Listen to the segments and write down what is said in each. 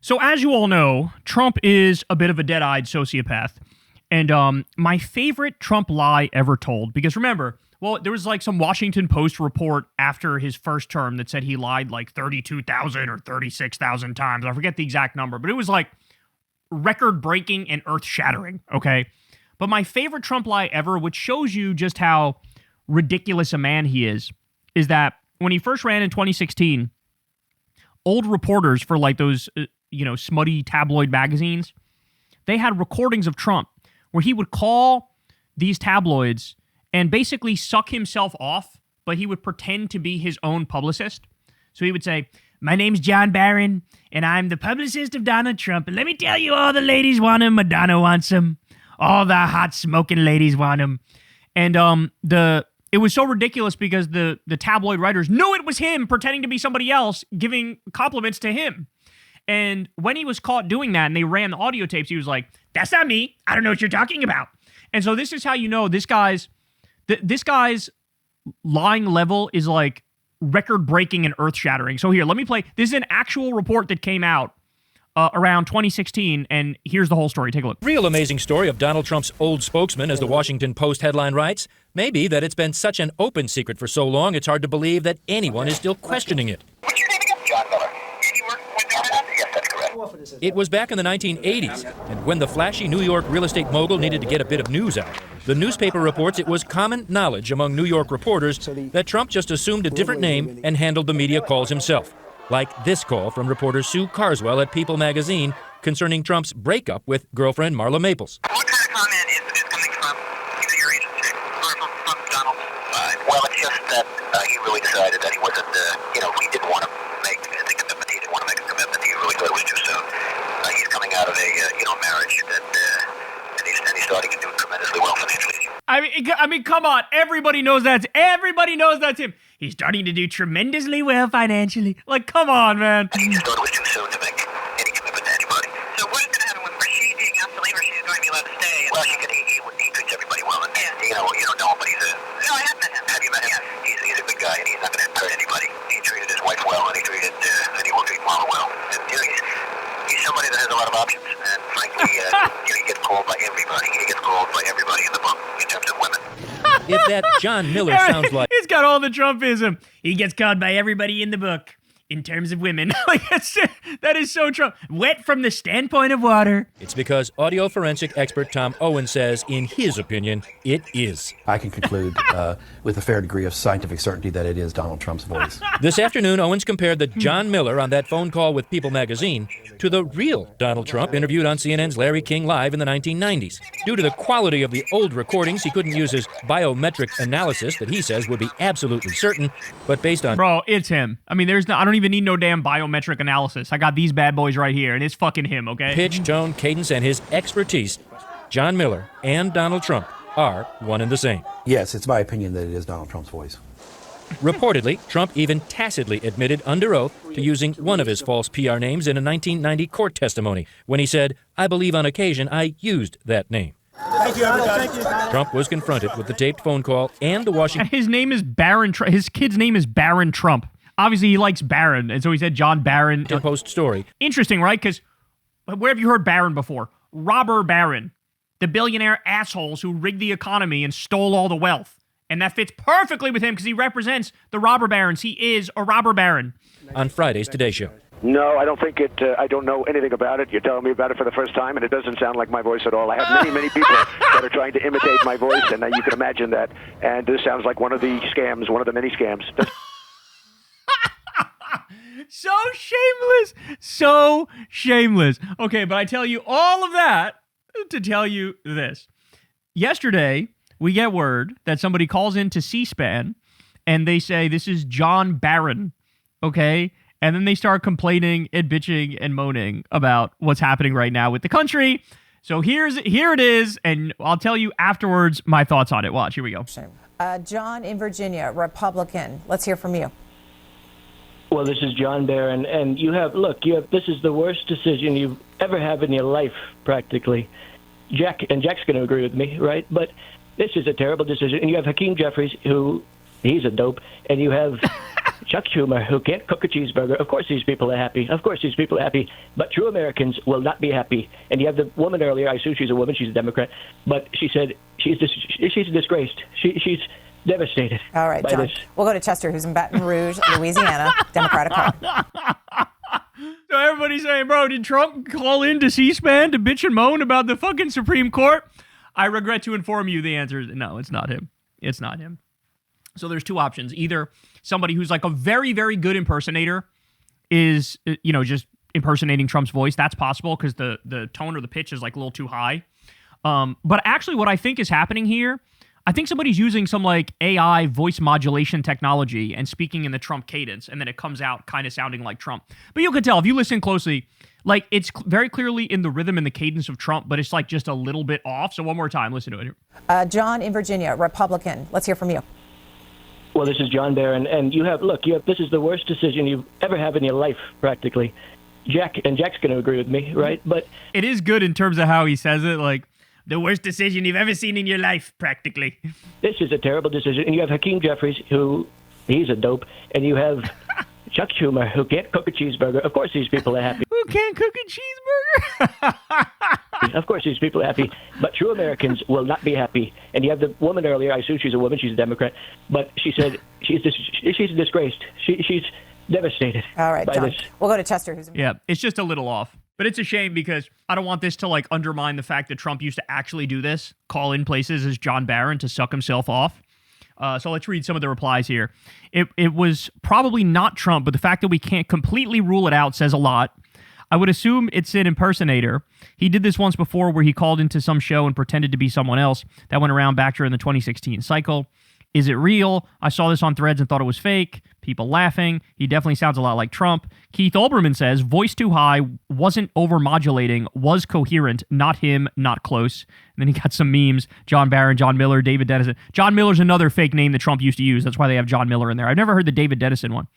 So as you all know, Trump is a bit of a dead-eyed sociopath. And my favorite Trump lie ever told, because remember, well, there was like some Washington Post report after his first term that said he lied like 32,000 or 36,000 times. I forget the exact number, but it was like record-breaking and earth-shattering, okay? But my favorite Trump lie ever, which shows you just how ridiculous a man he is that when he first ran in 2016, old reporters for like those, smutty tabloid magazines, they had recordings of Trump where he would call these tabloids and basically suck himself off, but he would pretend to be his own publicist. So he would say, "My name's John Barron, and I'm the publicist of Donald Trump, and let me tell you, all the ladies want him, Madonna wants him, all the hot smoking ladies want him." And it was so ridiculous because the tabloid writers knew it was him pretending to be somebody else, giving compliments to him. And when he was caught doing that and they ran the audio tapes, he was like, "That's not me. I don't know what you're talking about." And so this is how you know this guy's lying level is like record-breaking and earth-shattering. So here, let me play. This is an actual report that came out around 2016, and here's the whole story. Take a look. Real amazing story of Donald Trump's old spokesman, as the Washington Post headline writes. Maybe that it's been such an open secret for so long, it's hard to believe that anyone is still questioning it. What's your name again? John Miller. Did you work with Ahmed? Yes, that's correct. It was back in the 1980s, and when the flashy New York real estate mogul needed to get a bit of news out, the newspaper reports it was common knowledge among New York reporters that Trump just assumed a different name and handled the media calls himself. Like this call from reporter Sue Carswell at People magazine concerning Trump's breakup with girlfriend Marla Maples. What kind of comment is coming from either your agency or from Donald's side? Well, it's just that he really decided that he wasn't, he didn't want to make the commitment. He didn't want to make a commitment. He really thought it was too soon. He's coming out of a marriage and he's starting to do tremendously well financially. I mean, come on. Everybody knows that's him. He's starting to do tremendously well financially. Like, come on, man. He just thought it was too soon to make any commitment to anybody. So what is going to happen with her? She's being asked to leave, or she's going to be allowed to stay? Well, he treats everybody well. And, you don't know him, but No, I have met him. Have you met him? Yeah. He's a good guy, and he's not going to hurt anybody. He treated his wife well, and he will treat Mama well. And, he's somebody that has a lot of options. And frankly, he gets called by everybody. He gets called by everybody in the book in terms of women. If that John Miller sounds like... He's got all the Trumpism. He gets called by everybody in the book in terms of women. That is so Trump. Wet from the standpoint of water. It's because audio forensic expert Tom Owen says, in his opinion, it is. I can conclude with a fair degree of scientific certainty that it is Donald Trump's voice. This afternoon, Owens compared the John Miller on that phone call with People magazine to the real Donald Trump interviewed on CNN's Larry King Live in the 1990s. Due to the quality of the old recordings, he couldn't use his biometric analysis that he says would be absolutely certain, but based on... Bro, it's him. I mean, I don't even need no damn biometric analysis. I got these bad boys right here, and it's fucking him, okay? Pitch, tone, cadence, and his expertise, John Miller and Donald Trump are one and the same. Yes, it's my opinion that it is Donald Trump's voice. Reportedly, Trump even tacitly admitted under oath to using one of his false PR names in a 1990 court testimony when he said, "I believe on occasion I used that name." Thank you, everybody. Trump was confronted with the taped phone call and the Washington... His name is Barron. His kid's name is Barron Trump. Obviously, he likes Barron, and so he said John Barron. Post story. Interesting, right? Because where have you heard Barron before? Robber Barron, the billionaire assholes who rigged the economy and stole all the wealth. And that fits perfectly with him because he represents the robber barons. He is a robber baron. On Friday's Today Show. No, I don't think it. I don't know anything about it. You're telling me about it for the first time, and it doesn't sound like my voice at all. I have many people that are trying to imitate my voice, and you can imagine that. And this sounds like one of the scams, one of the many scams. So shameless. So shameless. Okay, but I tell you all of that to tell you this. Yesterday, we get word that somebody calls into C-SPAN, and they say, "This is John Barron," okay? And then they start complaining and bitching and moaning about what's happening right now with the country. So here it is, and I'll tell you afterwards my thoughts on it. Watch, here we go. John in Virginia, Republican. Let's hear from you. Well, this is John Barron, and this is the worst decision you've ever had in your life, practically. Jack's going to agree with me, right? But this is a terrible decision. And you have Hakeem Jeffries, he's a dope, and you have Chuck Schumer, who can't cook a cheeseburger. Of course these people are happy. Of course these people are happy. But true Americans will not be happy. And you have the woman earlier. I assume she's a woman. She's a Democrat. But she said she's disgraced. She's devastated. All right, John. This. We'll go to Chester, who's in Baton Rouge, Louisiana, Democratic call. So everybody's saying, bro, did Trump call in to C-SPAN to bitch and moan about the fucking Supreme Court? I regret to inform you the answer is no, it's not him. It's not him. So there's two options. Either somebody who's like a very, very good impersonator is, just impersonating Trump's voice. That's possible because the tone or the pitch is like a little too high. But actually what I think is happening here, I think somebody's using some like AI voice modulation technology and speaking in the Trump cadence, and then it comes out kind of sounding like Trump. But you can tell if you listen closely, like it's very clearly in the rhythm and the cadence of Trump, but it's like just a little bit off. So one more time, listen to it. John in Virginia, Republican. Let's hear from you. Well, this is John Barron, and this is the worst decision you've ever had in your life, practically. Jack's going to agree with me, right? But it is good in terms of how he says it, like the worst decision you've ever seen in your life, practically. This is a terrible decision. And you have Hakeem Jeffries, he's a dope, and you have Chuck Schumer, who can't cook a cheeseburger. Of course these people are happy. Who can't cook a cheeseburger? Of course these people are happy. But true Americans will not be happy. And you have the woman earlier. I assume she's a woman. She's a Democrat. But she said she's disgraced. She's devastated. All right, John. This. We'll go to Chester, who's Yeah, it's just a little off. But it's a shame because I don't want this to like undermine the fact that Trump used to actually do this, call in places as John Barron to suck himself off. So let's read some of the replies here. It was probably not Trump, but the fact that we can't completely rule it out says a lot. I would assume it's an impersonator. He did this once before where he called into some show and pretended to be someone else. That went around back during the 2016 cycle. Is it real? I saw this on Threads and thought it was fake. People laughing. He definitely sounds a lot like Trump. Keith Olbermann says, voice too high, wasn't over-modulating, was coherent, not him, not close. And then he got some memes. John Barron, John Miller, David Dennison. John Miller's another fake name that Trump used to use. That's why they have John Miller in there. I've never heard the David Dennison one.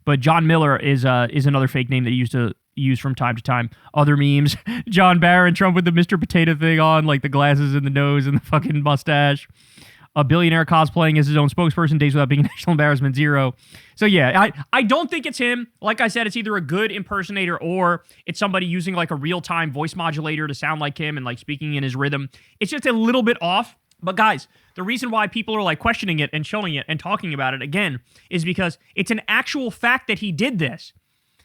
But John Miller is another fake name that he used to use from time to time. Other memes. John Barron, Trump with the Mr. Potato thing on, like the glasses and the nose and the fucking mustache. A billionaire cosplaying as his own spokesperson, days without being a national embarrassment, 0. So yeah, I don't think it's him. Like I said, it's either a good impersonator or it's somebody using like a real-time voice modulator to sound like him and like speaking in his rhythm. It's just a little bit off. But guys, the reason why people are like questioning it and showing it and talking about it again is because it's an actual fact that he did this.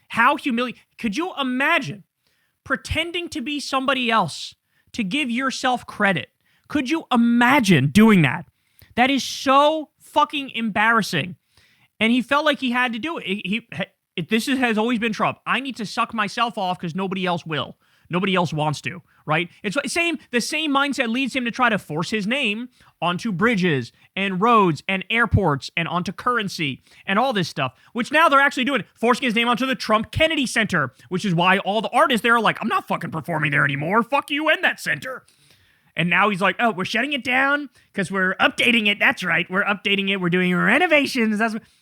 How humiliating. Could you imagine pretending to be somebody else to give yourself credit? Could you imagine doing that? That is so fucking embarrassing. And he felt like he had to do it. This has always been Trump. I need to suck myself off because nobody else will. Nobody else wants to, right? It's the same mindset leads him to try to force his name onto bridges and roads and airports and onto currency and all this stuff, which now they're actually doing, forcing his name onto the Trump Kennedy Center, which is why all the artists there are like, I'm not fucking performing there anymore. Fuck you and that center. And now he's like, oh, we're shutting it down because we're updating it. That's right. We're updating it. We're doing renovations.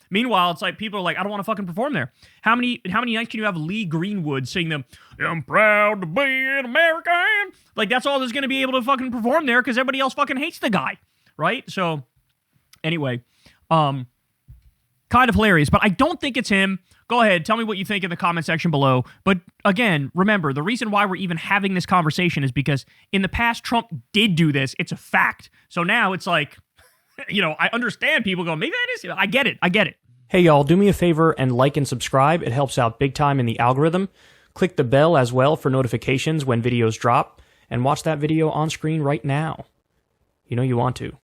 Meanwhile, it's like people are like, I don't want to fucking perform there. How many nights can you have Lee Greenwood sing them, I'm proud to be an American? Like, that's all that's going to be able to fucking perform there because everybody else fucking hates the guy, right? So, anyway, kind of hilarious. But I don't think it's him. Go ahead, tell me what you think in the comment section below. But again, remember, the reason why we're even having this conversation is because in the past, Trump did do this. It's a fact. So now it's like, I understand people go, maybe that is it. I get it. Hey y'all, do me a favor and like and subscribe. It helps out big time in the algorithm. Click the bell as well for notifications when videos drop. And watch that video on screen right now. You know you want to.